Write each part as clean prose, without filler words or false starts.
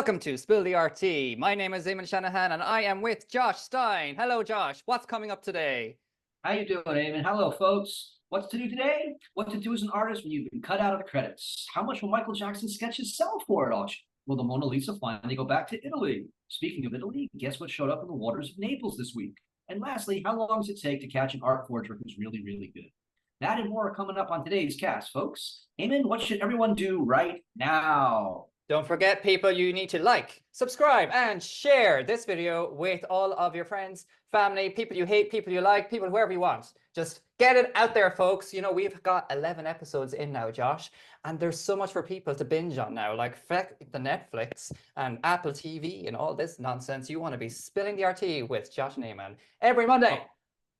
Welcome to Spill the RT. My name is Eamonn Shanahan and I am with Josh Stein. Hello, Josh. What's coming up today? How you doing, Eamon? Hello, folks. What's to do today? What to do as an artist when you've been cut out of the credits? How much will Michael Jackson's sketches sell for at auction? Will the Mona Lisa finally go back to Italy? Speaking of Italy, guess what showed up in the waters of Naples this week? And lastly, how long does it take to catch an art forger who's really, really good? That and more are coming up on today's cast, folks. Eamon, what should everyone do right now? Don't forget, people, you need to like, subscribe, and share this video with all of your friends, family, people you hate, people you like, people whoever you want. Just get it out there, folks. You know, we've got 11 episodes in now, Josh, and there's so much for people to binge on now, like the Netflix and Apple TV and all this nonsense. You want to be spilling the RT with Josh and Eamonn every Monday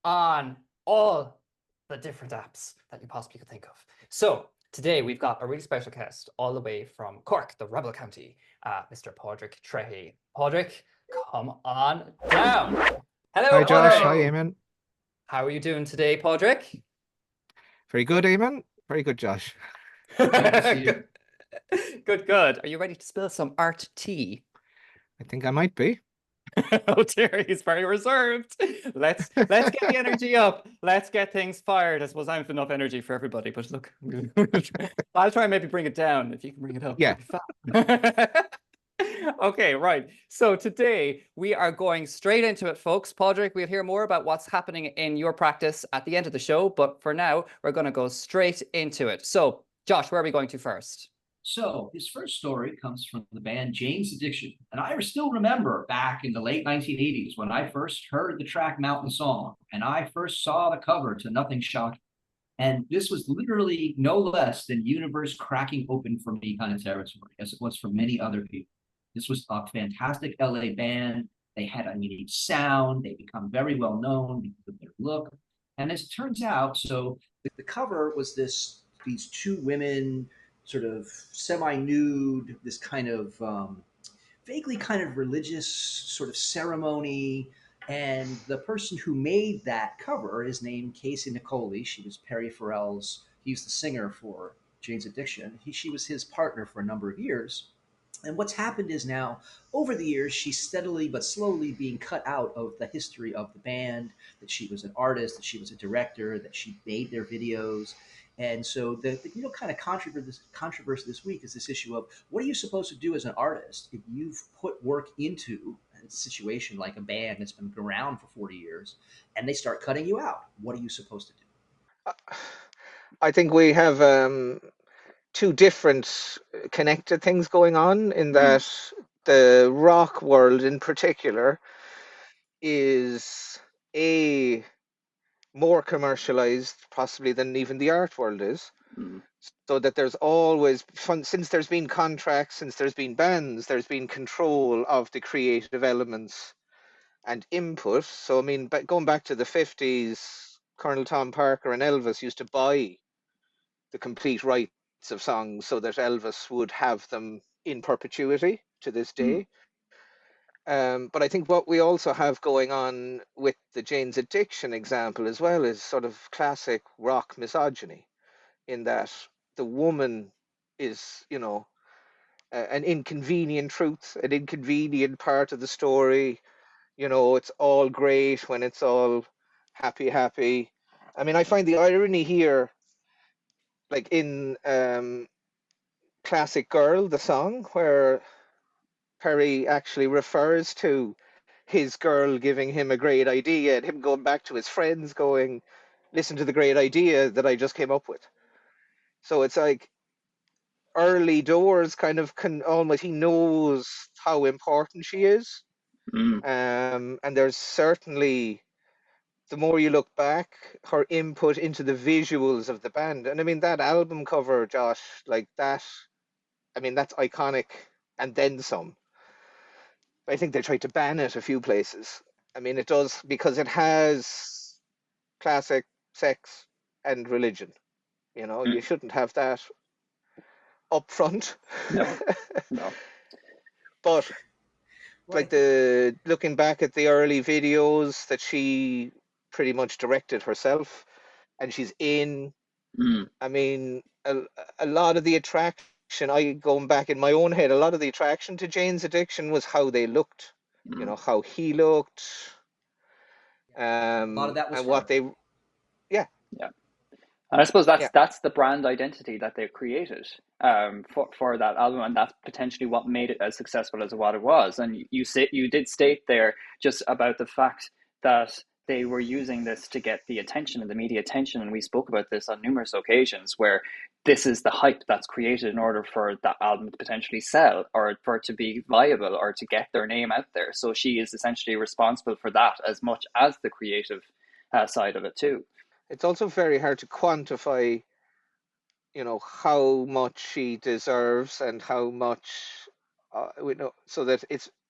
on all the different apps that you possibly could think of. So today we've got a really special guest all the way from Cork, the Rebel County, Mr. Padraig Trehy. Padraig, come on down. Hello, Hi, Josh. Padraig. Hi, Eamon. How are you doing today, Padraig? Very good, Eamon. Very good, Josh. Good. Good. Are you ready to spill some art tea? I think I might be. Oh dear, he's very reserved. Let's get the energy up. Let's get things fired. I suppose I have enough energy for everybody, but look, I'll try and maybe bring it down if you can bring it up. Yeah. Okay, right. So today we are going straight into it, folks. Padraig, we'll hear more about what's happening in your practice at the end of the show, but for now, we're going to go straight into it. So, Josh, where are we going to first? So his first story comes from the band sAddiction. And I still remember back in the late 1980s when I first heard the track Mountain Song and I first saw the cover to Nothing Shocking. And this was literally no less than universe cracking open for me kind of territory, as it was for many other people. This was a fantastic LA band. They had a unique sound. They become very well known because of their look. And as it turns out, so the cover was these two women sort of semi-nude, this kind of vaguely kind of religious sort of ceremony. And the person who made that cover is named Casey Nicole. She was Perry Farrell's, he's the singer for sAddiction. She was his partner for a number of years. And what's happened is now, over the years, she's steadily but slowly being cut out of the history of the band, that she was an artist, that she was a director, that she made their videos. And so the kind of controversy this week is this issue of what are you supposed to do as an artist if you've put work into a situation like a band that's been around for 40 years and they start cutting you out? What are you supposed to do? I think we have two different connected things going on in that the rock world in particular is more commercialized possibly than even the art world is. So that there's always fun, since there's been contracts, since there's been bands, there's been control of the creative elements and input. So I mean, going back to the 50s, Colonel Tom Parker and Elvis used to buy the complete rights of songs so that Elvis would have them in perpetuity to this day. But I think what we also have going on with the sAddiction example as well is sort of classic rock misogyny, in that the woman is, an inconvenient truth, an inconvenient part of the story. It's all great when it's all happy. I mean, I find the irony here, like in Classic Girl, the song, where Perry actually refers to his girl giving him a great idea and him going back to his friends going, listen to the great idea that I just came up with. So it's like early doors kind of almost, he knows how important she is. And there's certainly, the more you look back, her input into the visuals of the band. And I mean, that album cover, Josh, like that, I mean, that's iconic and then some. I think they tried to ban it a few places. I mean, it does, because it has classic sex and religion. You shouldn't have that up front. No. But like looking back at the early videos that she pretty much directed herself and she's in, I mean, a lot of the attraction I going back in my own head, a lot of the attraction to Jane's Addiction was how they looked, how he looked, A lot of that was and her. what they, Yeah. And I suppose Yeah. that's the brand identity that they've created for that album, and that's potentially what made it as successful as what it was. And you did state there just about the fact that they were using this to get the attention and the media attention, and we spoke about this on numerous occasions, where this is the hype that's created in order for that album to potentially sell, or for it to be viable, or to get their name out there. So she is essentially responsible for that as much as the creative side of it too. It's also very hard to quantify, how much she deserves and how much, so that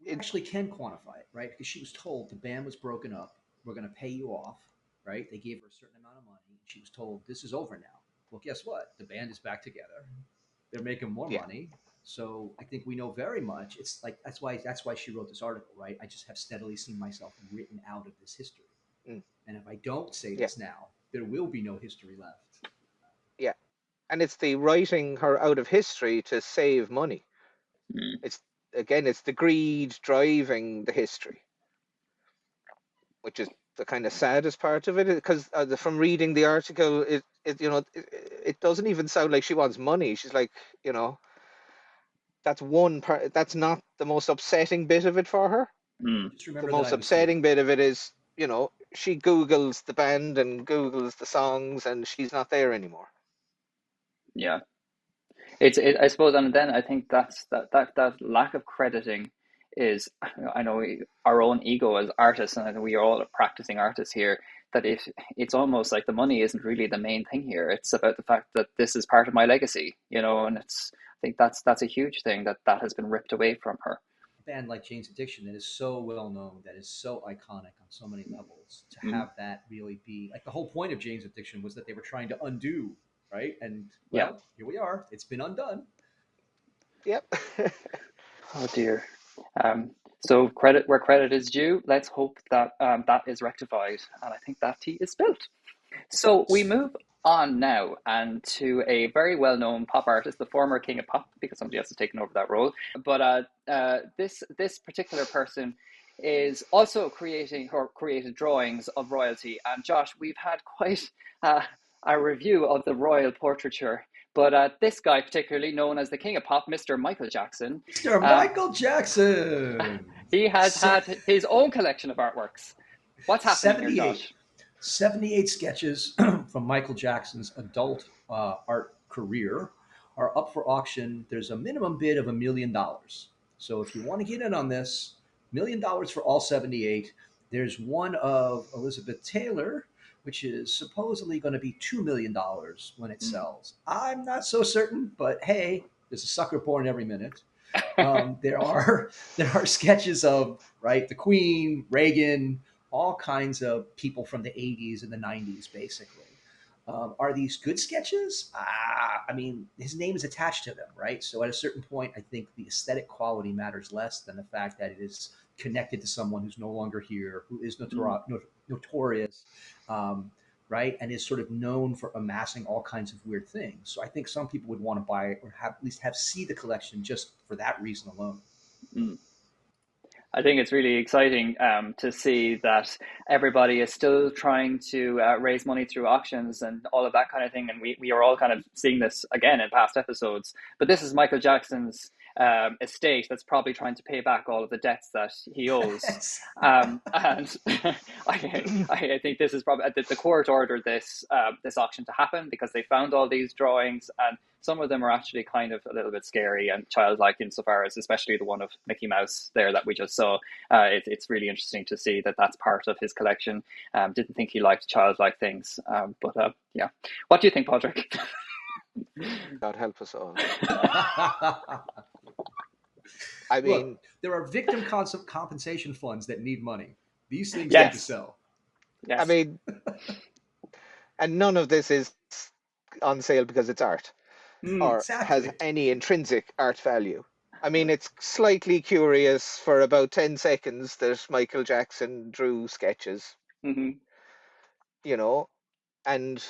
We actually can quantify it, right? Because she was told the band was broken up. We're going to pay you off, right? They gave her a certain amount of money. She was told, this is over now. Well, guess what? The band is back together. They're making more money. So I think we know very much. It's like that's why she wrote this article, right? I just have steadily seen myself written out of this history. And if I don't say this now, there will be no history left. Yeah. And it's the writing her out of history to save money. It's the greed driving the history, which is the kind of saddest part of it, because from reading the article, it doesn't even sound like she wants money. She's like, that's one part. That's not the most upsetting bit of it for her. Just remember The most upsetting bit of it is, she Googles the band and Googles the songs, and she's not there anymore. Yeah, I suppose, and then I think that lack of crediting is, I know our own ego as artists, and I know we are all practicing artists here, that it's almost like the money isn't really the main thing here. It's about the fact that this is part of my legacy, and I think that's a huge thing that has been ripped away from her. A band like Jane's Addiction that is so well known, that is so iconic on so many levels, to have that really be like the whole point of Jane's Addiction was that they were trying to undo, right? And here we are. It's been undone. Yep. Oh dear. So credit where credit is due. Let's hope that that is rectified, and I think that tea is spilled. So we move on now, and to a very well-known pop artist, the former king of pop, because somebody else has taken over that role. But this particular person is also created drawings of royalty. And Josh, we've had quite a review of the royal portraiture. But this guy, particularly known as the king of pop, Mr. Michael Jackson. Mr. Michael Jackson! He has had his own collection of artworks. What's happening here, Josh? 78 sketches from Michael Jackson's adult art career are up for auction. There's a minimum bid of $1 million. So if you want to get in on this, $1 million for all 78. There's one of Elizabeth Taylor, which is supposedly going to be $2 million when it sells. I'm not so certain, but hey, there's a sucker born every minute. There are sketches of the Queen, Reagan, all kinds of people from the 80s and the 90s, basically. Are these good sketches? I mean, his name is attached to them, right? So at a certain point, I think the aesthetic quality matters less than the fact that it is connected to someone who's no longer here, who is notorious, right? And is sort of known for amassing all kinds of weird things. So I think some people would want to buy it, or at least see the collection just for that reason alone. I think it's really exciting to see that everybody is still trying to raise money through auctions and all of that kind of thing. And we are all kind of seeing this again in past episodes. But this is Michael Jackson's estate that's probably trying to pay back all of the debts that he owes. And I think this is probably the court ordered this auction to happen because they found all these drawings, and some of them are actually kind of a little bit scary and childlike insofar as, especially the one of Mickey Mouse there that we just saw. It's really interesting to see that that's part of his collection. Didn't think he liked childlike things, but yeah. What do you think, Padraig? God help us all. I mean, look, there are victim compensation funds that need money. These things Yes. need to sell. Yes. I mean, and none of this is on sale because it's art or has any intrinsic art value. I mean, it's slightly curious for about 10 seconds that Michael Jackson drew sketches, Mm-hmm. and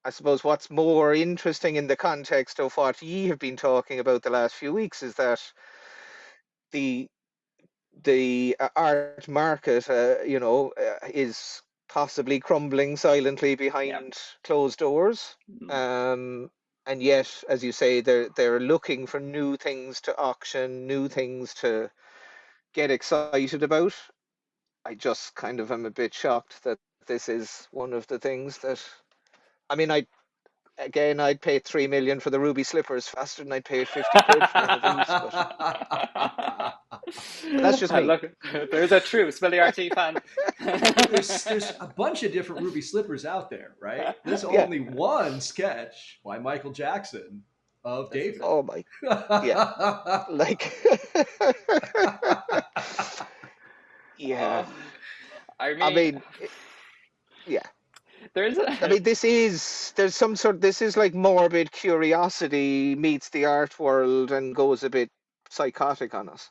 I suppose what's more interesting in the context of what ye have been talking about the last few weeks is that the art market, is possibly crumbling silently behind closed doors. And yet, as you say, they're looking for new things to auction, new things to get excited about. I just kind of am a bit shocked that this is one of the things that. I mean, I'd pay 3 million for the ruby slippers faster than I'd pay 50 quid for one of these. But that's just me. Look, there's a true Smelly RT fan. There's a bunch of different ruby slippers out there, right? There's only one sketch by Michael Jackson of David. Oh my, yeah, like, yeah. I mean, yeah. This is like morbid curiosity meets the art world and goes a bit psychotic on us.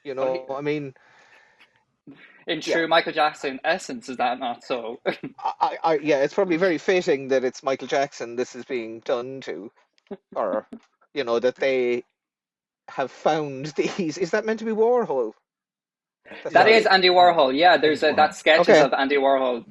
You know, I mean, in true Michael Jackson essence, is that not so? It's probably very fitting that it's Michael Jackson this is being done to, or that they have found these. Is that meant to be Warhol? That is Andy Warhol. Yeah, there's that sketches of Andy Warhol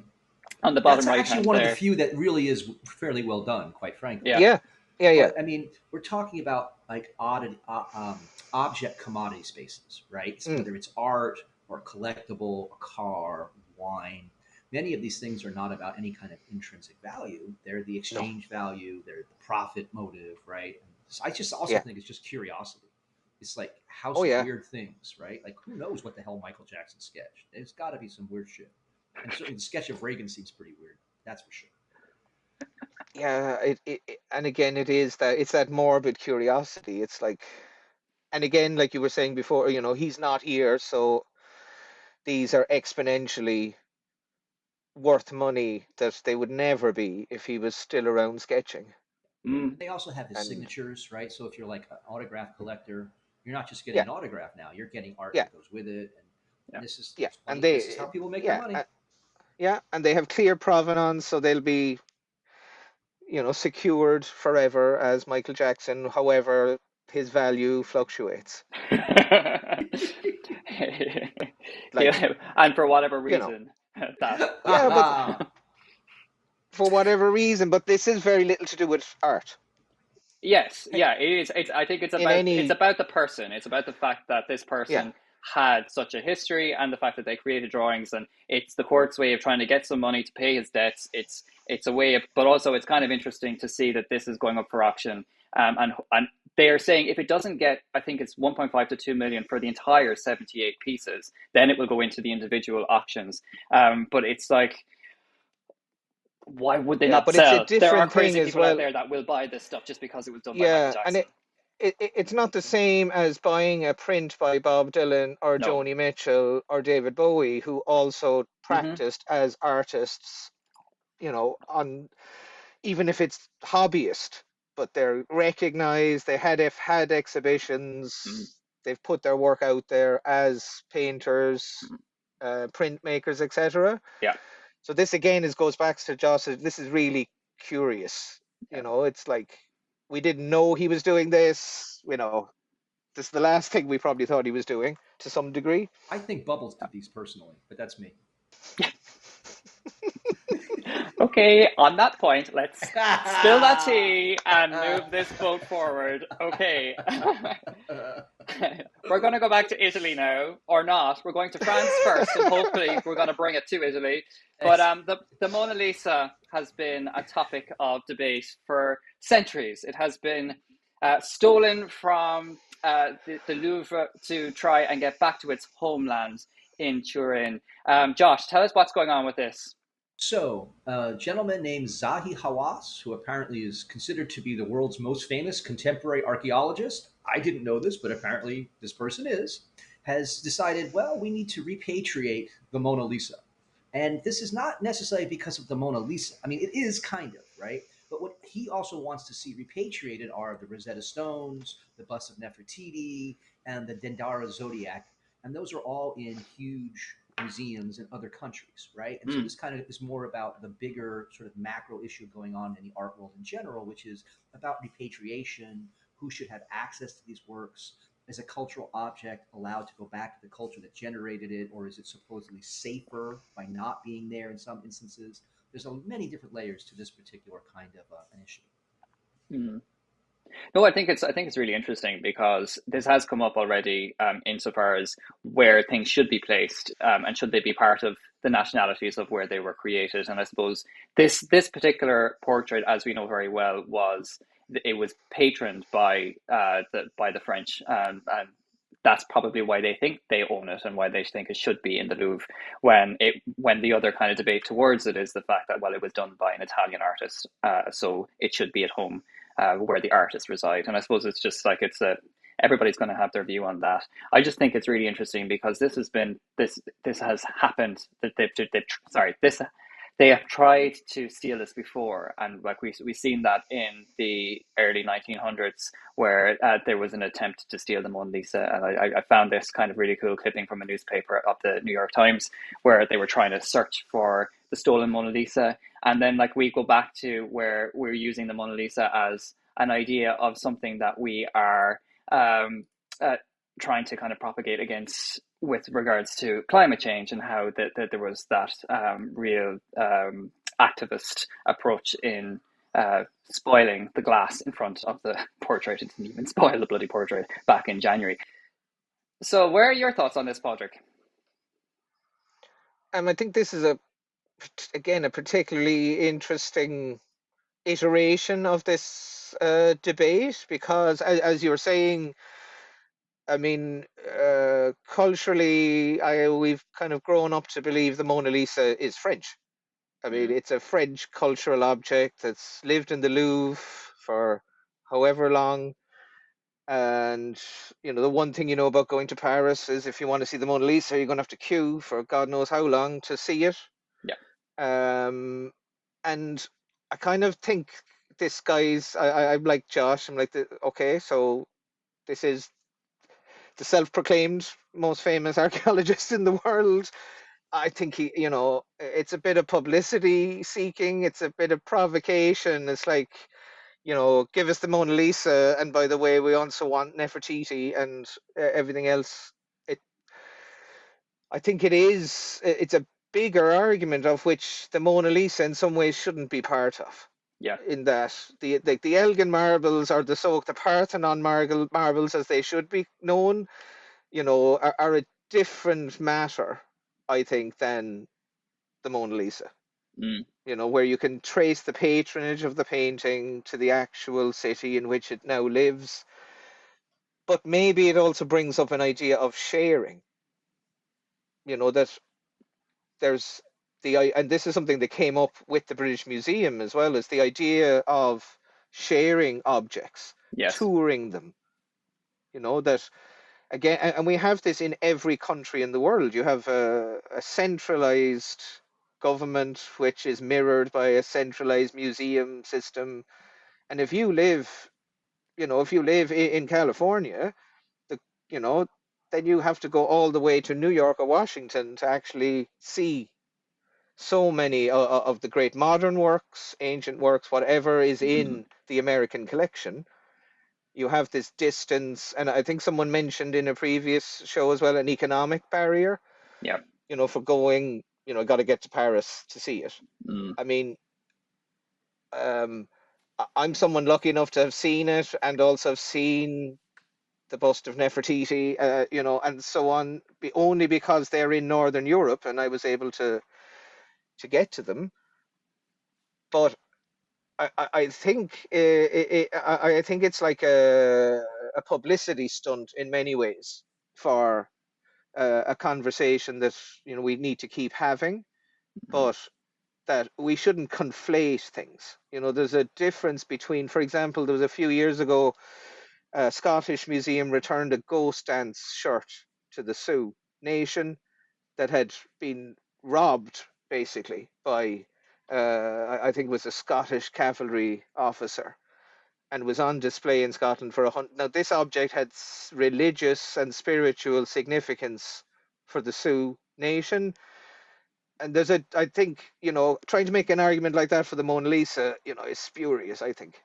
on the bottom right hand. That's actually one of the few that really is fairly well done, quite frankly. Yeah. But, I mean, we're talking about like object commodity spaces, right? So whether it's art or collectible, a car, wine. Many of these things are not about any kind of intrinsic value. They're the exchange value. They're the profit motive, right? So I just also think it's just curiosity. It's like house of weird things, right? Like who knows what the hell Michael Jackson sketched? There's got to be some weird shit. And certainly the sketch of Reagan seems pretty weird. That's for sure. Yeah, and again, it's that morbid curiosity. It's like, and again, like you were saying before, he's not here, so these are exponentially worth money that they would never be if he was still around sketching. They also have his signatures, right? So if you're like an autograph collector, you're not just getting an autograph now; you're getting art that goes with it. And this is this is how people make their money. And they have clear provenance, so they'll be, secured forever as Michael Jackson. However, his value fluctuates. And for whatever reason, but for whatever reason, but this is very little to do with art. Yes, it is. I think it's about the person. It's about the fact that this person had such a history, and the fact that they created drawings, and it's the court's way of trying to get some money to pay his debts. It's a way of, but also it's kind of interesting to see that this is going up for auction, and they are saying if it doesn't get, I think it's 1.5 to 2 million for the entire 78 pieces, then it will go into the individual auctions. But it's like, why would they not sell? There are crazy people out there that will buy this stuff just because it was done by Michael Jackson. And it's not the same as buying a print by Bob Dylan or Joni Mitchell or David Bowie, who also practiced as artists, on, even if it's hobbyist, but they're recognized, they had exhibitions, they've put their work out there as painters, printmakers, etc. Yeah. So this again goes back to Josh. This is really curious. It's like, we didn't know he was doing this. This is the last thing we probably thought he was doing to some degree. I think Bubbles did these personally, but that's me. Okay, on that point, let's spill that tea and move this boat forward. Okay. We're going to go back to Italy now, or not. We're going to France first, and hopefully we're going to bring it to Italy. But the Mona Lisa has been a topic of debate for centuries. It has been stolen from the Louvre to try and get back to its homeland in Turin. Josh, tell us what's going on with this. So, a gentleman named Zahi Hawass, who apparently is considered to be the world's most famous contemporary archaeologist, I didn't know this, but apparently this person is, has decided, well, we need to repatriate the Mona Lisa. And this is not necessarily because of the Mona Lisa. I mean, it is kind of, right? But what he also wants to see repatriated are the Rosetta Stones, the bust of Nefertiti, and the Dendera Zodiac. And those are all in huge museums in other countries, right? And so this kind of is more about the bigger sort of macro issue going on in the art world in general, which is about repatriation, who should have access to these works. Is a cultural object allowed to go back to the culture that generated it, or is it supposedly safer by not being there in some instances? There's many different layers to this particular kind of initiative. Mm. No, I think it's really interesting because this has come up already, insofar as where things should be placed, and should they be part of the nationalities of where they were created. And I suppose this particular portrait, as we know very well, was patroned by the French, and that's probably why they think they own it and why they think it should be in the Louvre. When the other kind of debate towards it is the fact that, well, it was done by an Italian artist, so it should be at home, where the artists reside. And I suppose it's just like everybody's going to have their view on that. I just think it's really interesting because this has happened. That they have tried to steal this before, and like we've seen that in the early 1900s, where there was an attempt to steal the Mona Lisa. And I found this kind of really cool clipping from a newspaper of the New York Times, where they were trying to search for the stolen Mona Lisa. And then like we go back to where we're using the Mona Lisa as an idea of something that we are trying to kind of propagate against with regards to climate change, and how that there was that real activist approach in spoiling the glass in front of the portrait. It didn't even spoil the bloody portrait back in January. So where are your thoughts on this, Padraig? I think this is again a particularly interesting iteration of this debate, because as you were saying, I mean, culturally, we've kind of grown up to believe the Mona Lisa is French. I mean, it's a French cultural object that's lived in the Louvre for however long. And, the one thing you know about going to Paris is if you want to see the Mona Lisa, you're going to have to queue for God knows how long to see it. Yeah. And I kind of think this guy's, I'm like Josh, I'm like, okay, so this is the self-proclaimed most famous archaeologist in the world. I think it's a bit of publicity seeking. It's a bit of provocation. It's like, give us the Mona Lisa, and by the way, we also want Nefertiti and everything else. I think it's a bigger argument of which the Mona Lisa in some ways shouldn't be part of. Yeah. In that the Elgin marbles, or the Parthenon marbles as they should be known, are a different matter, I think, than the Mona Lisa. Where you can trace the patronage of the painting to the actual city in which it now lives. But maybe it also brings up an idea of sharing. That there's and this is something that came up with the British Museum as well, as the idea of sharing objects, Yes. touring them. That again, and we have this in every country in the world. You have a centralized government which is mirrored by a centralized museum system. And if you live in California, then you have to go all the way to New York or Washington to actually see so many of the great modern works, ancient works, whatever is in the American collection. You have this distance, and I think someone mentioned in a previous show as well, an economic barrier. Yeah. For going, got to get to Paris to see it. I mean, I'm someone lucky enough to have seen it, and also have seen the bust of Nefertiti, and so on, only because they're in Northern Europe, and I was able to get to them. But I think I think it's like a publicity stunt in many ways for a conversation that we need to keep having, but that we shouldn't conflate things. There's a difference between, for example, there was a few years ago, a Scottish museum returned a ghost dance shirt to the Sioux Nation that had been robbed basically by I think it was a Scottish cavalry officer, and was on display in Scotland for Now, this object had religious and spiritual significance for the Sioux nation. And I think, trying to make an argument like that for the Mona Lisa, is spurious, I think.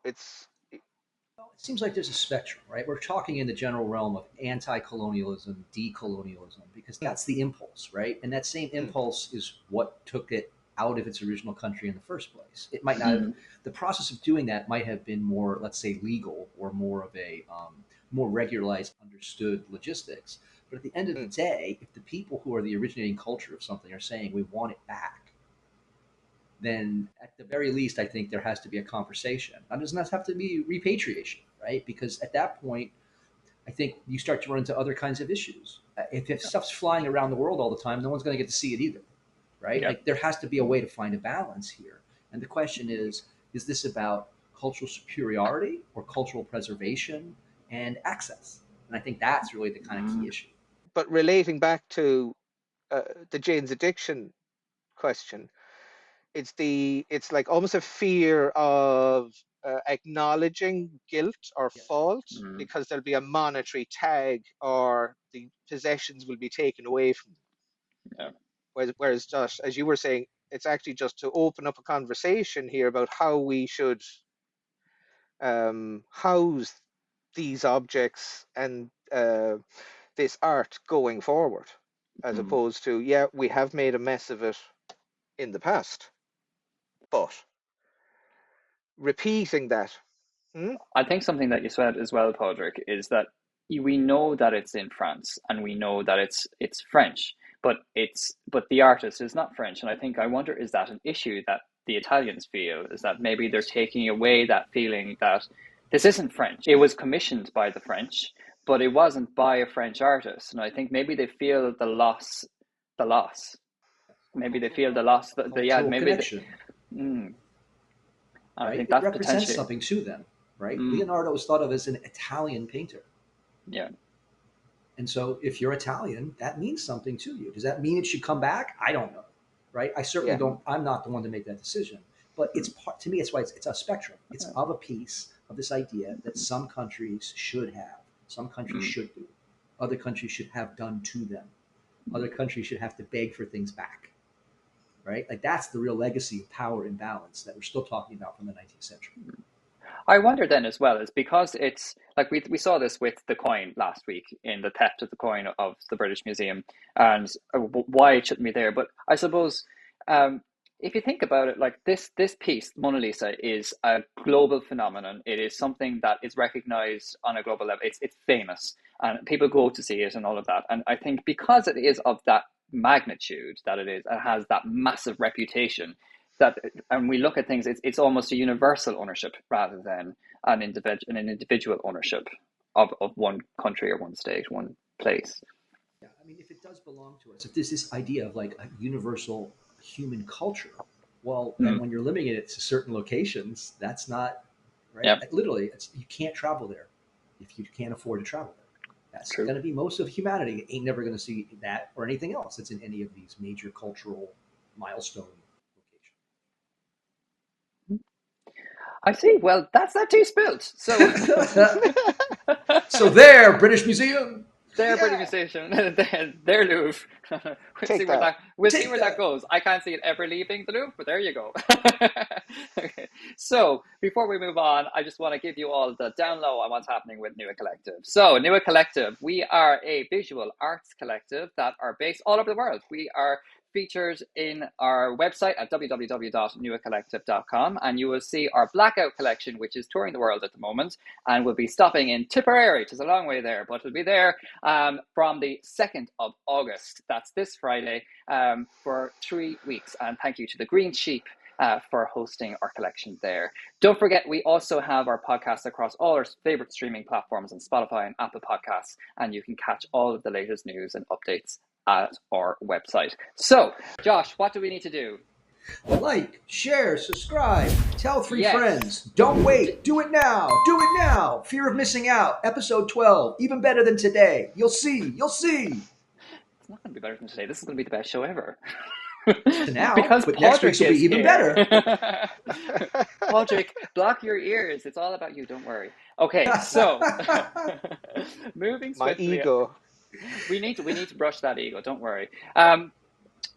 It's. It seems like there's a spectrum, right? We're talking in the general realm of anti-colonialism, decolonialism, because that's the impulse, right? And that same impulse is what took it out of its original country in the first place. It might not have, the process of doing that might have been more, let's say, legal or more of a more regularized, understood logistics. But at the end of the day, if the people who are the originating culture of something are saying we want it back, then at the very least, I think there has to be a conversation. It doesn't have to be repatriation, right? Because at that point, I think you start to run into other kinds of issues. If stuff's flying around the world all the time, no one's going to get to see it either, right? Like there has to be a way to find a balance here. And the question is this about cultural superiority or cultural preservation and access? And I think that's really the kind of key issue. But relating back to the Jane's Addiction question, it's like almost a fear of acknowledging guilt or fault because there'll be a monetary tag or the possessions will be taken away from them. Whereas Josh, as you were saying, it's actually just to open up a conversation here about how we should house these objects and this art going forward, as opposed to, we have made a mess of it in the past. But repeating that. I think something that you said as well, Padraig, is that we know that it's in France and we know that it's French, but the artist is not French. And I wonder, is that an issue that the Italians feel? Is that maybe they're taking away that feeling that this isn't French? It was commissioned by the French, but it wasn't by a French artist. And I think maybe they feel the loss. Maybe they feel the loss. Connection. I think it that represents something to them, right? Leonardo is thought of as an Italian painter. Yeah. And so if you're Italian, that means something to you. Does that mean it should come back? I don't know, right? I certainly don't. I'm not the one to make that decision. But to me, it's why it's a spectrum. It's of a piece of this idea that some countries should have, some countries should do, other countries should have done to them, other countries should have to beg for things back. Right? Like that's the real legacy of power imbalance that we're still talking about from the 19th century. I wonder then as well, is because it's like we saw this with the coin last week in the theft of the coin of the British Museum, and why it shouldn't be there. But I suppose if you think about it, like this piece, Mona Lisa, is a global phenomenon. It is something that is recognized on a global level. It's famous, and people go to see it and all of that. And I think because it is of that magnitude that it has that massive reputation, that and we look at things, it's almost a universal ownership rather than an individual ownership of one country or one state, one place. Yeah, I mean, if it does belong to us, if there's this idea of like a universal human culture, well, then when you're limiting it to certain locations, that's not right. Like, literally, you can't travel there if you can't afford to travel there. That's going to be most of humanity. Ain't never going to see that or anything else that's in any of these major cultural milestone locations. I see. Well, that's that tea spilled. So, so there, British Museum. Their British Museum, their Louvre. We'll see where that goes. I can't see it ever leaving the Louvre, but there you go. Okay. So before we move on, I just want to give you all the down low on what's happening with Nua Collective. So Nua Collective, we are a visual arts collective that are based all over the world. We are featured in our website at www.nuacollective.com, and you will see our Blackout collection, which is touring the world at the moment, and we'll be stopping in Tipperary, which is a long way there, but we'll be there from the 2nd of August. That's this Friday, for 3 weeks. And thank you to the Green Sheep for hosting our collection there. Don't forget, we also have our podcasts across all our favorite streaming platforms on Spotify and Apple Podcasts, and you can catch all of the latest news and updates at our website. So, Josh, what do we need to do? Like, share, subscribe, tell 3 friends. Don't wait. Do it now. Do it now. Fear of missing out. Episode 12. Even better than today. You'll see. You'll see. It's not going to be better than today. This is going to be the best show ever. Now, because but next week's will be even better. Padraig, block your ears. It's all about you. Don't worry. Okay, so moving swiftly. My ego. We need to brush that ego. Don't worry.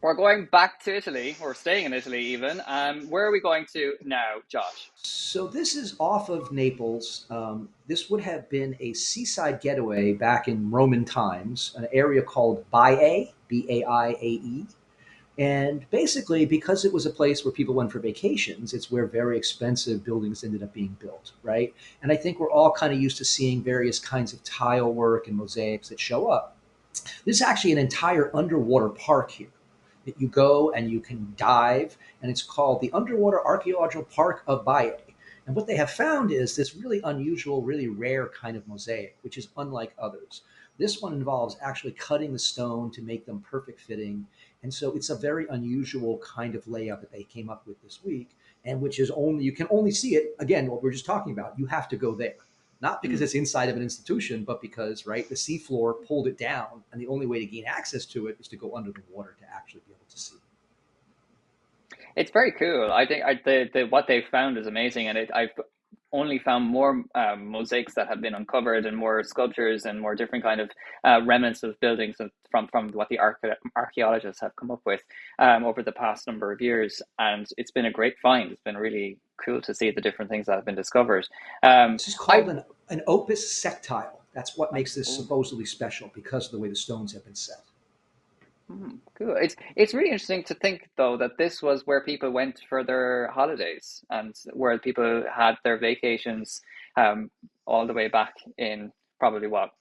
We're going back to Italy. We're staying in Italy even. Where are we going to now, Josh? So this is off of Naples. This would have been a seaside getaway back in Roman times, an area called Baiae, Baiae. And basically, because it was a place where people went for vacations, it's where very expensive buildings ended up being built, right? And I think we're all kind of used to seeing various kinds of tile work and mosaics that show up. This is actually an entire underwater park here that you go and you can dive, and it's called the Underwater Archeological Park of Baiae. And what they have found is this really unusual, really rare kind of mosaic, which is unlike others. This one involves actually cutting the stone to make them perfect fitting. And so it's a very unusual kind of layout that they came up with this week, and which is only, you can only see it, again, what we are just talking about. You have to go there. Not because it's inside of an institution, but because, right, the seafloor pulled it down, and the only way to gain access to it is to go under the water to actually be able to see. It's very cool. I think what they've found is amazing, and I've only found more mosaics that have been uncovered, and more sculptures and more different kind of remnants of buildings from what the archaeologists have come up with over the past number of years. And it's been a great find. It's been really cool to see the different things that have been discovered. This is called an opus sectile. That's what makes this supposedly special, because of the way the stones have been set. Cool. It's really interesting to think, though, that this was where people went for their holidays and where people had their vacations all the way back in probably what,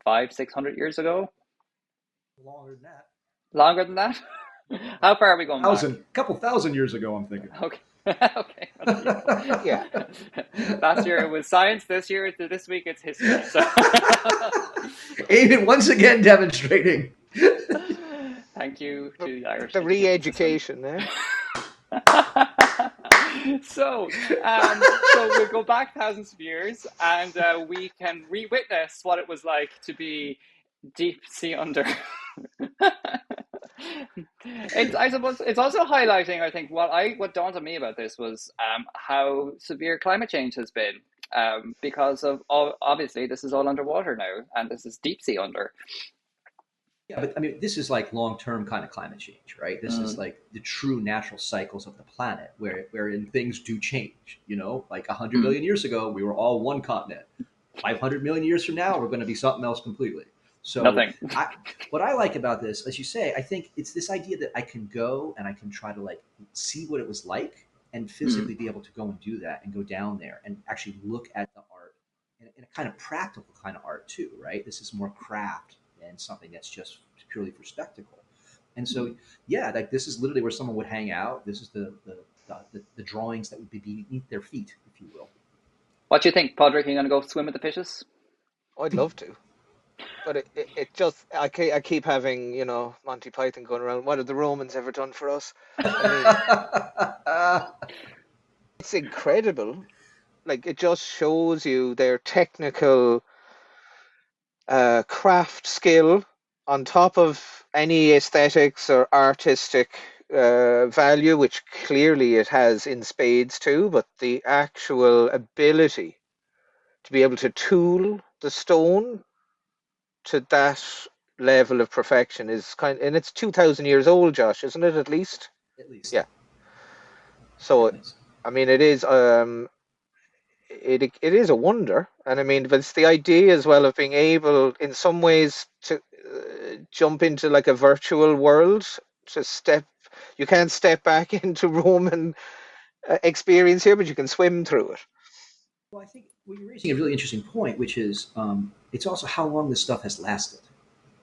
500-600 years ago? Longer than that. Longer than that? How far are we going back? Couple thousand years ago, I'm thinking. Okay. Okay. Yeah. Last year it was science. This week it's history. So. Eamonn once again demonstrating. Thank you to the Irish. The re-education, eh? So we'll go back thousands of years, and we can re-witness what it was like to be deep sea under. I suppose it's also highlighting, I think, what dawned on me about this was how severe climate change has been, because of obviously this is all underwater now, and this is deep sea under. Yeah, but I mean, this is like long-term kind of climate change, right? This is like the true natural cycles of the planet, wherein things do change. You know, like 100 million years ago, we were all one continent. 500 million years from now, we're going to be something else completely. So nothing. What I like about this, as you say, I think it's this idea that I can go and I can try to like see what it was like, and physically be able to go and do that, and go down there and actually look at the art in a kind of practical kind of art too, right? This is more craft and something that's just purely for spectacle. And so, yeah, like this is literally where someone would hang out. This is the drawings that would be beneath their feet, if you will. What do you think, Padraig? Are you going to go swim with the fishes? I'd love to. But it just, I keep having, you know, Monty Python going around. What have the Romans ever done for us? I mean, it's incredible. Like, it just shows you their technical craft skill on top of any aesthetics or artistic value, which clearly it has in spades too, but the actual ability to be able to tool the stone to that level of perfection is and it's 2,000 years old, Josh, isn't it, at least? Yeah. So I mean, it is it is a wonder. And I mean, but it's the idea as well of being able in some ways to jump into like a virtual world, you can't step back into Roman experience here, but you can swim through it. Well, I think you're raising a really interesting point, which is it's also how long this stuff has lasted,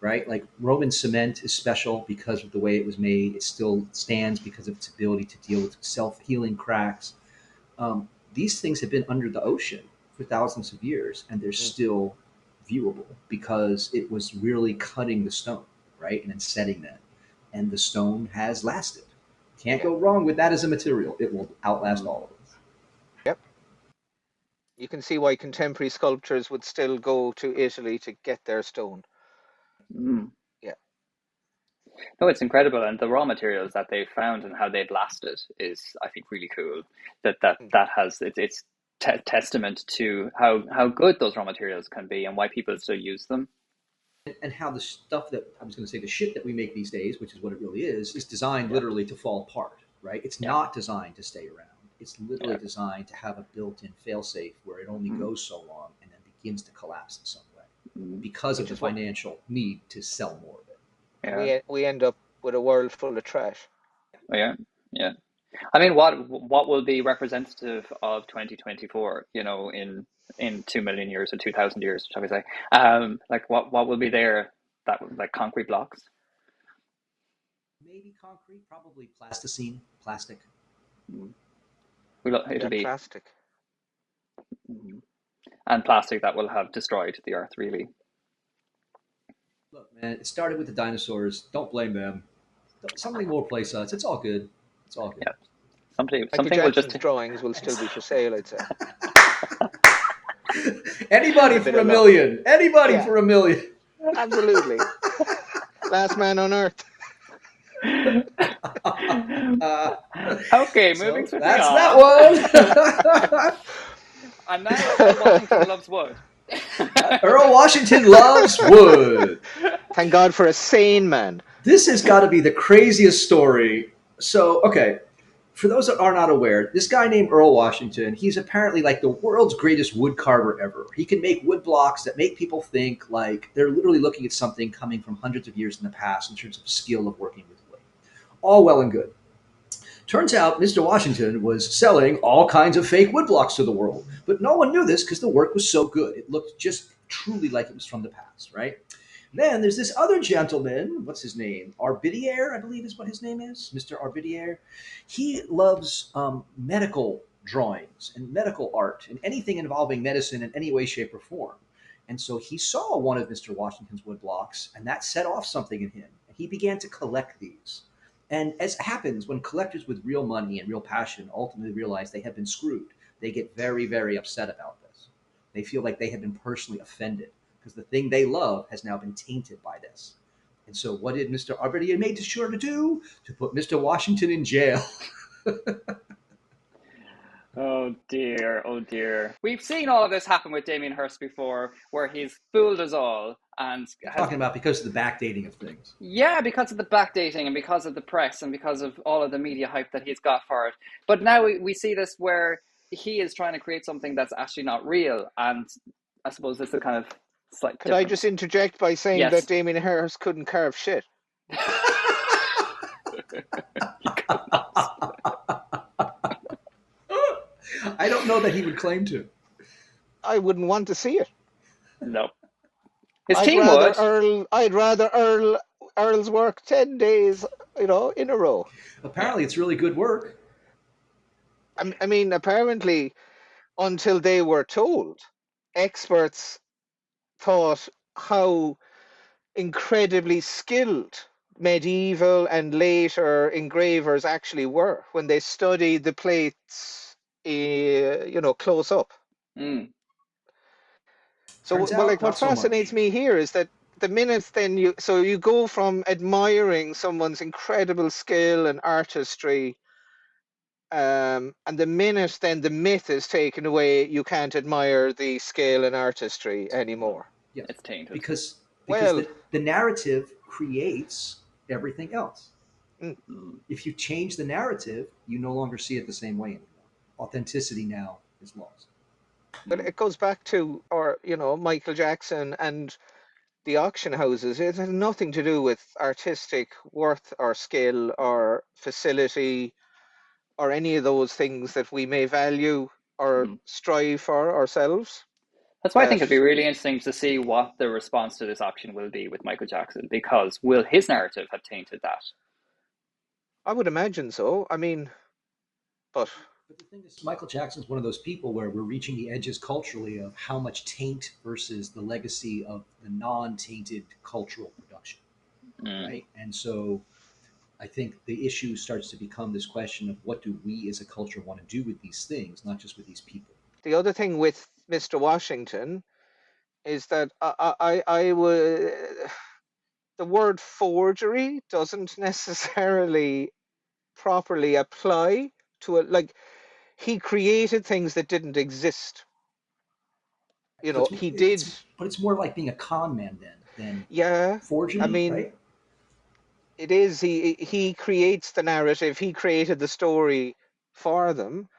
right? Like Roman cement is special because of the way it was made. It still stands because of its ability to deal with self-healing cracks. These things have been under the ocean for thousands of years, and they're still viewable because it was really cutting the stone, right, and then setting that, and the stone has lasted. Can't go wrong with that as a material. It will outlast all of us. Yep. You can see why contemporary sculptors would still go to Italy to get their stone. Yeah. No, it's incredible, and the raw materials that they've found and how they've lasted is, I think, really cool. That has it's testament to how good those raw materials can be and why people still use them. and how the stuff that I was going to say, the shit that we make these days, which is what it really is designed Yeah. literally to fall apart, right? It's Yeah. not designed to stay around. It's literally Yeah. designed to have a built-in failsafe where it only Mhm. goes so long and then begins to collapse in some way Mhm. because of Which the is what- financial need to sell more of it. Yeah. We end up with a world full of trash. Yeah. Yeah. I mean, what will be representative of 2024? You know, in 2 million years or 2,000 years, shall we say? Like what will be there? That like concrete blocks. Maybe concrete, probably plasticine, plastic. It'll be Plastic. and plastic that will have destroyed the earth. Really. Look, man, it started with the dinosaurs. Don't blame them. Something will replace us. It's all good. It's all good. Yeah. Michael Something will just Jackson's drawings will still be for sale, I'd say. Anybody A bit for a of luck. million. Anybody Yeah. for a million. Absolutely. Last man on earth. Okay, So moving swiftly that's on. that one. And now Earl Washington loves wood. Earl Washington loves wood. Thank God for a sane man. This has got to be the craziest story. So, okay, for those that are not aware, this guy named Earl Washington, he's apparently like the world's greatest wood carver ever. He can make wood blocks that make people think like they're literally looking at something coming from hundreds of years in the past in terms of skill of working with wood. All well and good. Turns out Mr. Washington was selling all kinds of fake wood blocks to the world, but no one knew this because the work was so good. It looked just truly like it was from the past, right? Then there's this other gentleman. What's his name? Arbidier, I believe is what his name is. Mr. Arbidier. He loves medical drawings and medical art and anything involving medicine in any way, shape, or form. And so he saw one of Mr. Washington's wood blocks, and that set off something in him. And he began to collect these. And as happens when collectors with real money and real passion ultimately realize they have been screwed, they get very, very upset about this. They feel like they have been personally offended because the thing they love has now been tainted by this. And so what did Mr. Arbidier made sure to do? To put Mr. Washington in jail. Oh dear, oh dear. We've seen all of this happen with Damien Hirst before, where he's fooled us all and Talking about because of the backdating of things. yeah, because of the backdating and because of the press and because of all of the media hype that he's got for it. But now we see this where he is trying to create something that's actually not real, and I suppose this is a kind of slight Could I difference. just interject by saying Yes. that Damien Hirst couldn't carve shit? I don't know that he would claim to. I wouldn't want to see it. No. His I'd team rather would. I'd rather Earl's work 10 days, in a row. Apparently, it's really good work. I mean, apparently, until they were told, experts thought how incredibly skilled medieval and later engravers actually were when they studied the plates, close up. Mm. So, Turns but out, like, what not so fascinates much. me here is that the minute then you go from admiring someone's incredible skill and artistry, and the minute then the myth is taken away, you can't admire the skill and artistry anymore. Yes. It's tainted. Because Well, the narrative creates everything else. Mm. If you change the narrative, you no longer see it the same way anymore. Authenticity now is lost. but it goes back to Michael Jackson and the auction houses. It has nothing to do with artistic worth or skill or facility or any of those things that we may value or strive for ourselves. That's why I think it'd be really interesting to see what the response to this auction will be with Michael Jackson, because will his narrative have tainted that? I would imagine so. I mean, but the thing is, Michael Jackson's one of those people where we're reaching the edges culturally of how much taint versus the legacy of the non-tainted cultural production, right? And so I think the issue starts to become this question of what do we as a culture want to do with these things, not just with these people. The other thing with Mr. Washington is that I would the word forgery doesn't necessarily properly apply to it. Like, he created things that didn't exist. He did. But it's more like being a con man then. than Yeah, forging I it, mean, right? it is. He creates the narrative. He created the story for them.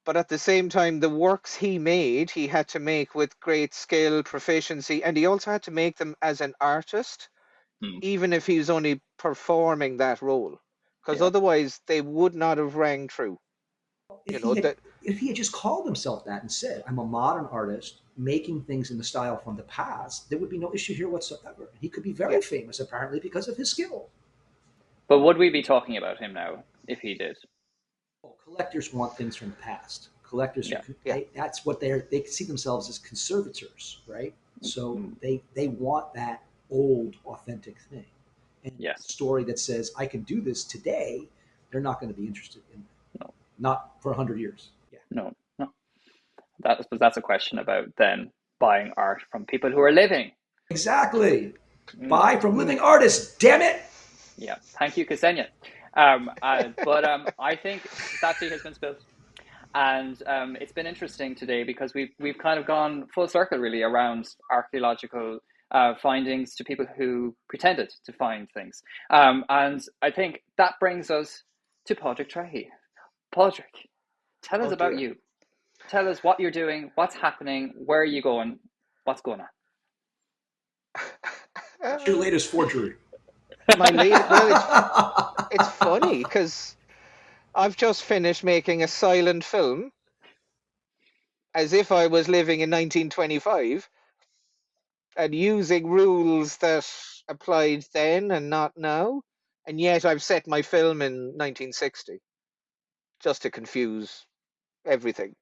But at the same time, the works he made, he had to make with great skill, proficiency, and he also had to make them as an artist, Mm. even if he was only performing that role, because Yeah. otherwise they would not have rang true. If You he know had that. if he had just called himself that and said, "I'm a modern artist making things in the style from the past," there would be no issue here whatsoever. He could be Yeah, very famous apparently because of his skill. But would we be talking about him now if he did? Well, collectors want things from the past. Collectors are Yeah. yeah, that's what they see themselves as conservators, right? So Mm. they want that old authentic thing. And a Yes. story that says I can do this today, they're not going to be interested in. No. Not for 100 years. Yeah. No. No. That's a question about then buying art from people who are living. Exactly. Mm. Buy from living artists, damn it. Yeah. Thank you, Ksenia. But I think that tea has been spilled. And it's been interesting today because we've kind of gone full circle really around archaeological findings to people who pretended to find things. And I think that brings us to Padraig Trehy. Padraig, tell us oh about dear. you. Tell us what you're doing, what's happening, where are you going, what's going on. What's your latest forgery? My late. Well, it's funny because I've just finished making a silent film as if I was living in 1925 and using rules that applied then and not now. And yet I've set my film in 1960 just to confuse everything.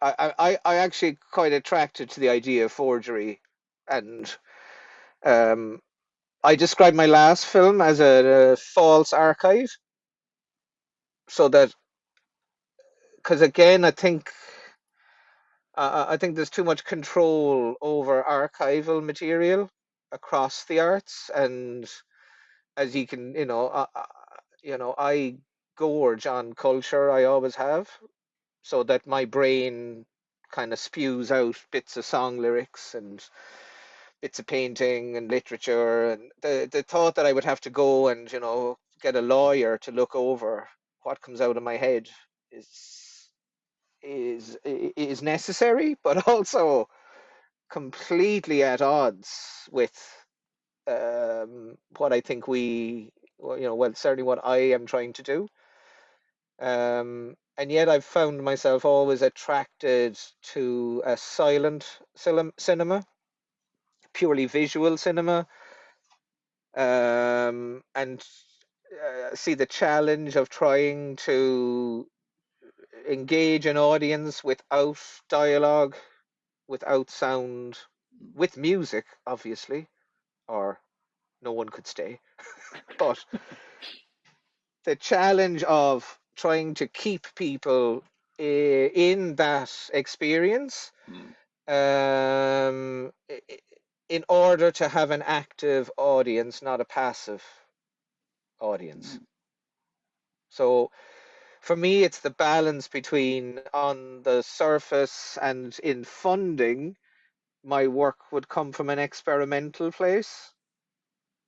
I actually quite attracted to the idea of forgery, and um, I described my last film as a false archive, so that because again I think there's too much control over archival material across the arts, and as you can, I gorge on culture. I always have, so that my brain kind of spews out bits of song lyrics and bits of painting and literature. And the thought that I would have to go and get a lawyer to look over what comes out of my head is is necessary, but also completely at odds with what I think well, certainly what I am trying to do. And yet I've found myself always attracted to a silent cinema, purely visual cinema, and see the challenge of trying to engage an audience without dialogue, without sound, with music, obviously, or no one could stay. But the challenge of trying to keep people in that experience Mm. um, in order to have an active audience, not a passive audience. Mm. So for me, it's the balance between on the surface and in funding, my work would come from an experimental place,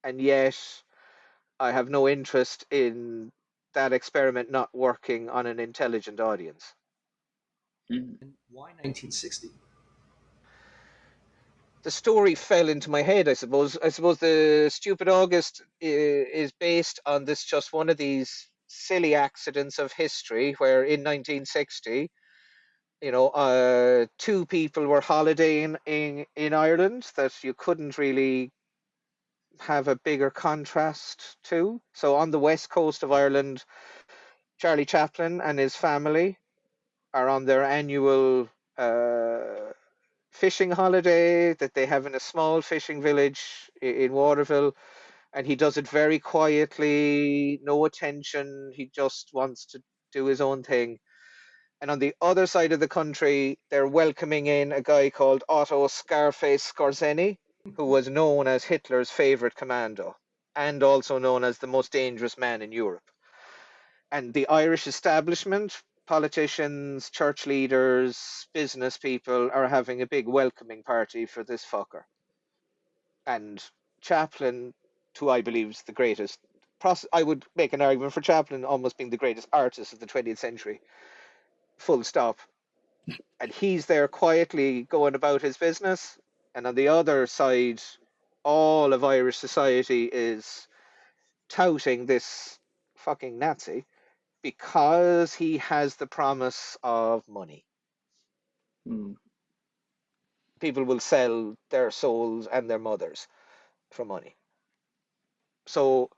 and yet I have no interest in that experiment not working on an intelligent audience. Mm. And why 1960? The story fell into my head, I suppose. I suppose the Stupid August is based on this just one of these silly accidents of history where in 1960, two people were holidaying in Ireland that you couldn't really have a bigger contrast to. So on the west coast of Ireland, Charlie Chaplin and his family are on their annual fishing holiday that they have in a small fishing village in Waterville, and he does it very quietly, no attention. He just wants to do his own thing. And on the other side of the country, they're welcoming in a guy called Otto Scarface Skorzeny, who was known as Hitler's favorite commando and also known as the most dangerous man in Europe. And the Irish establishment, politicians, church leaders, business people are having a big welcoming party for this fucker. And Chaplin, who I believe is the greatest, I would make an argument for Chaplin almost being the greatest artist of the 20th century, full stop. And he's there quietly going about his business. And on the other side, all of Irish society is touting this fucking Nazi because he has the promise of money. Mm. People will sell their souls and their mothers for money. So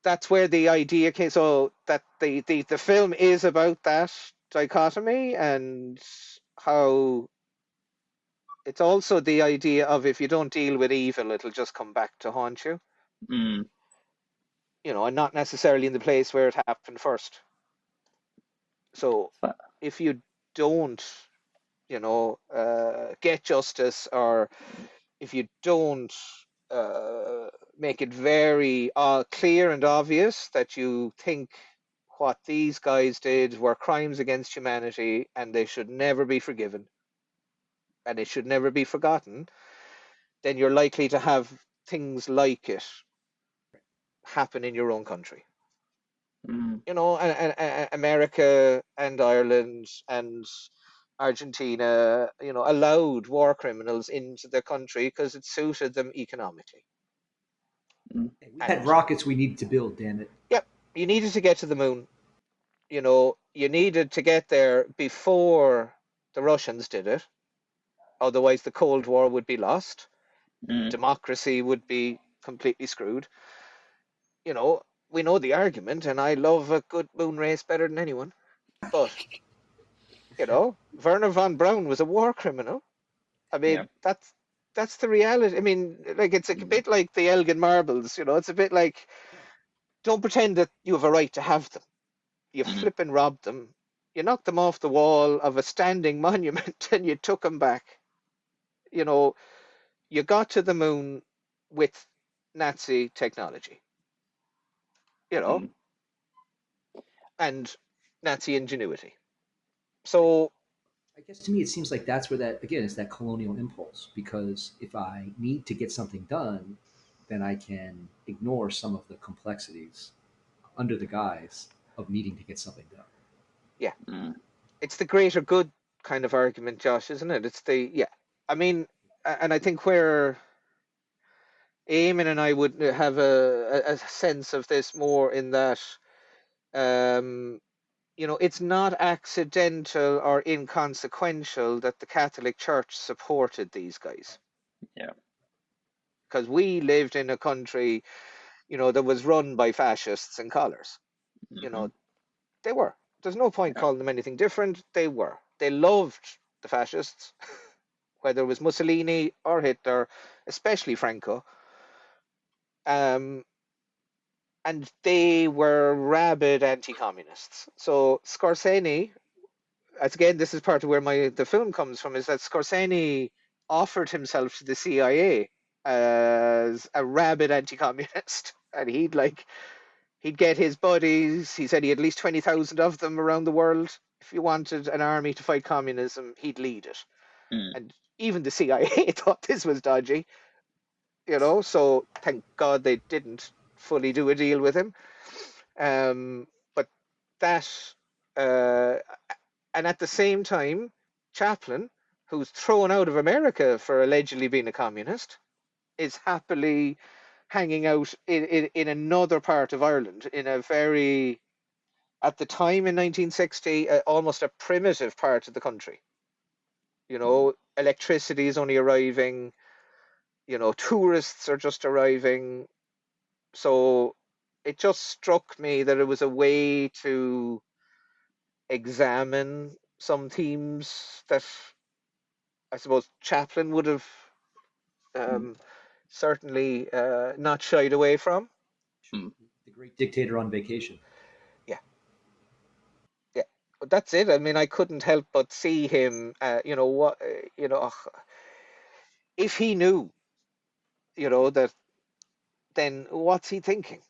that's where the idea came. So that the film is about that dichotomy, and how it's also the idea of, if you don't deal with evil, it'll just come back to haunt you. Mm. You know, and not necessarily in the place where it happened first. So Fa- if you don't, get justice, or if you don't make it very clear and obvious that you think what these guys did were crimes against humanity and they should never be forgiven and it should never be forgotten, then you're likely to have things like it happen in your own country. Mm. You know, and America and Ireland and Argentina, allowed war criminals into their country because it suited them economically. We had And rockets we needed to build, damn it. yep, you needed to get to the moon. You needed to get there before the Russians did it. Otherwise, the Cold War would be lost. Mm. Democracy would be completely screwed. We know the argument, and I love a good moon race better than anyone. But, Werner von Braun was a war criminal. I mean, Yeah. that's the reality. I mean, like, it's a bit like the Elgin marbles, it's a bit like, don't pretend that you have a right to have them. You Mm. flippin' robbed them. You knocked them off the wall of a standing monument and you took them back. You got to the moon with Nazi technology, Mm. and Nazi ingenuity. So, I guess to me, it seems like that's where that, again, is that colonial impulse. Because if I need to get something done, then I can ignore some of the complexities under the guise of needing to get something done. yeah, Mm. it's the greater good kind of argument, Josh, isn't it? Yeah. I mean, and I think where Eamon and I would have a sense of this more in that, it's not accidental or inconsequential that the Catholic Church supported these guys. Yeah. Because we lived in a country, that was run by fascists and collars. Mm-hmm. They were. There's no point calling them anything different. They were. They loved the fascists, whether it was Mussolini or Hitler, especially Franco. And they were rabid anti-communists. So Scorsese, again, this is part of where the film comes from, is that Scorsese offered himself to the CIA as a rabid anti-communist, and he'd get his buddies. He said he had at least 20,000 of them around the world. If you wanted an army to fight communism, he'd lead it. Mm. And even the CIA thought this was dodgy, so thank God they didn't fully do a deal with him. But that, and at the same time, Chaplin, who's thrown out of America for allegedly being a communist, is happily hanging out in another part of Ireland, in a very, at the time in 1960, almost a primitive part of the country. Electricity is only arriving, tourists are just arriving. So it just struck me that it was a way to examine some themes that I suppose Chaplin would have certainly not shied away from. Mm. The great dictator on vacation. Yeah. Yeah. But that's it. I mean, I couldn't help but see him, if he knew, that, then what's he thinking?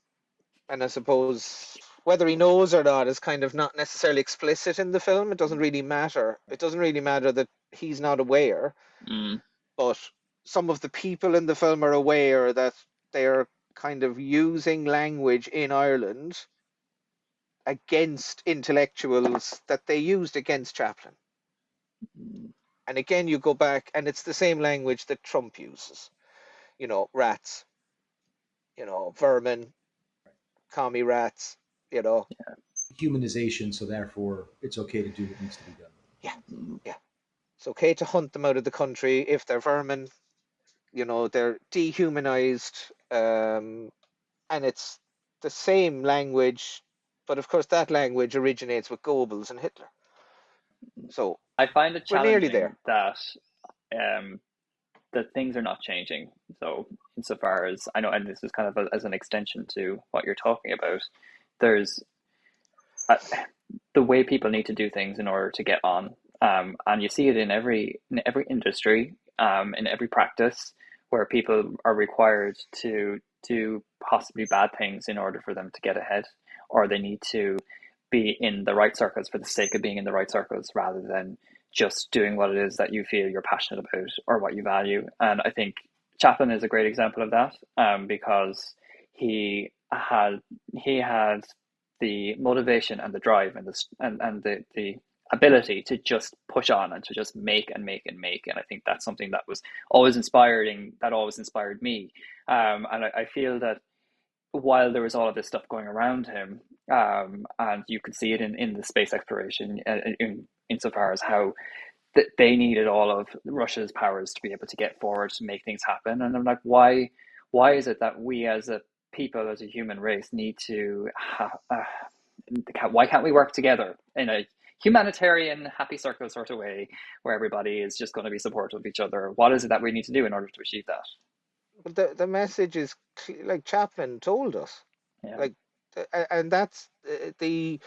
And I suppose whether he knows or not is kind of not necessarily explicit in the film. It doesn't really matter. It doesn't really matter that he's not aware. Mm. But some of the people in the film are aware that they're kind of using language in Ireland against intellectuals that they used against Chaplin. And again, you go back, and it's the same language that Trump uses. You know, rats, you know, vermin, commie rats, you know. Humanization, so therefore it's okay to do what needs to be done. Yeah. It's okay to hunt them out of the country if they're vermin. You know, they're dehumanized. And it's the same language, but of course that language originates with Goebbels and Hitler. So I find it we're nearly challenging there. that things are not changing. So insofar as I know, and this is kind of as an extension to what you're talking about, there's the way people need to do things in order to get on, and you see it in every industry, in every practice, where people are required to do possibly bad things in order for them to get ahead, or they need to be in the right circles for the sake of being in the right circles rather than just doing what it is that you feel you're passionate about or what you value. And I think Chaplin is a great example of that, because he had the motivation and the drive and the ability to just push on and to just make and make and make. And I think that's something that was always inspiring, that always inspired me. And I feel that while there was all of this stuff going around him, and you could see it in the space exploration, insofar as how they needed all of Russia's powers to be able to get forward to make things happen. And I'm like, why is it that we as a people, as a human race, need to why can't we work together in a humanitarian happy circle sort of way where everybody is just going to be supportive of each other? What is it that we need to do in order to achieve that? But the message is like Chaplin told us. Yeah. Like, and that's the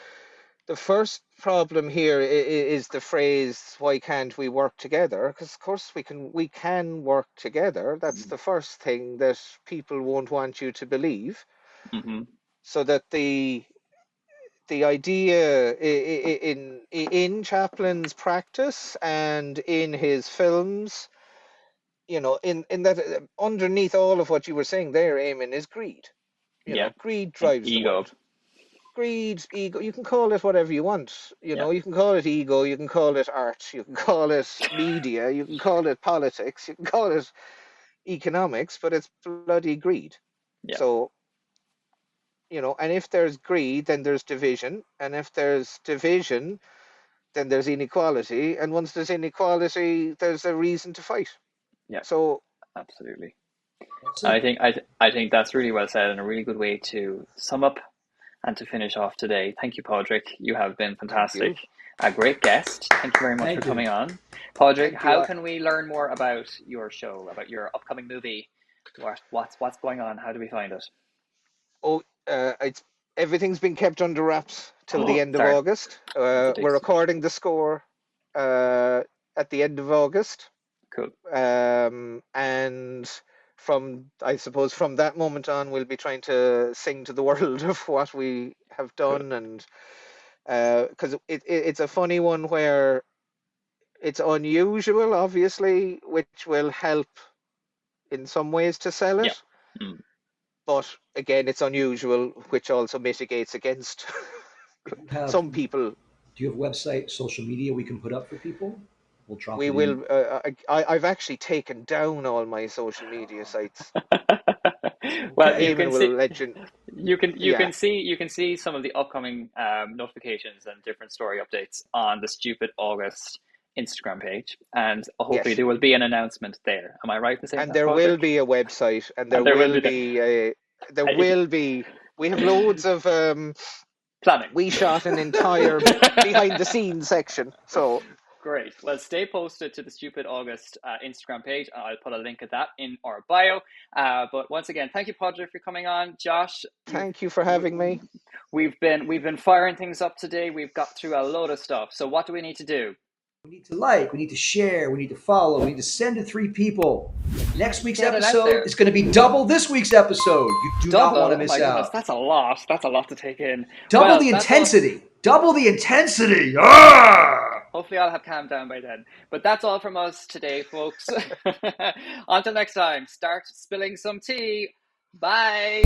first problem here is the phrase, why can't we work together? Because of course we can work together. That's the first thing that people won't want you to believe. Mm-hmm. So that the idea in Chaplin's practice and in his films, you know, in that underneath all of what you were saying there, Eamon, is greed. You know, greed drives the world. Greed, ego, you can call it whatever you want. You know, you can call it ego, you can call it art, you can call it media, you can call it politics, you can call it economics, but it's bloody greed. Yeah. So, you know, and if there's greed, then there's division. And if there's division, then there's inequality. And once there's inequality, there's a reason to fight. Yeah. So absolutely. I think that's really well said and a really good way to sum up and to finish off today. Thank you, Padraig. You have been fantastic. A great guest. Thank you very much for coming on. Padraig, how can we learn more about your show, about your upcoming movie? What's going on? How do we find it? Oh, everything's been kept under wraps till the end of August. We're recording the score at the end of August. Cool. And from that moment on, we'll be trying to sing to the world of what we have done. Cool. And because it's a funny one where it's unusual, obviously, which will help in some ways to sell it. Yeah. But again, it's unusual, which also mitigates against some people. Do you have a website, social media we can put up for people? We'll drop. We will. I've actually taken down all my social media sites. Well, okay. you can see some of the upcoming notifications and different story updates on the Stupid August Instagram page, and hopefully there will be an announcement there. Am I right to say? And there will be a website, and there will be. We have loads of planning. We shot an entire behind the scenes section, so. Great. Well, stay posted to the Stupid August Instagram page. I'll put a link of that in our bio. But once again, thank you, Padraig, for coming on. Josh, thank you for having me. We've been firing things up today. We've got through a load of stuff. So what do we need to do? We need to like, we need to share, we need to follow, we need to send to 3 people. Next week's episode is going to be double this week's episode. You do not want to miss out. Goodness, that's a lot. That's a lot to take in. Double the intensity. Double the intensity. Ah! Hopefully I'll have calmed down by then. But that's all from us today, folks. Until next time, start spilling some tea. Bye.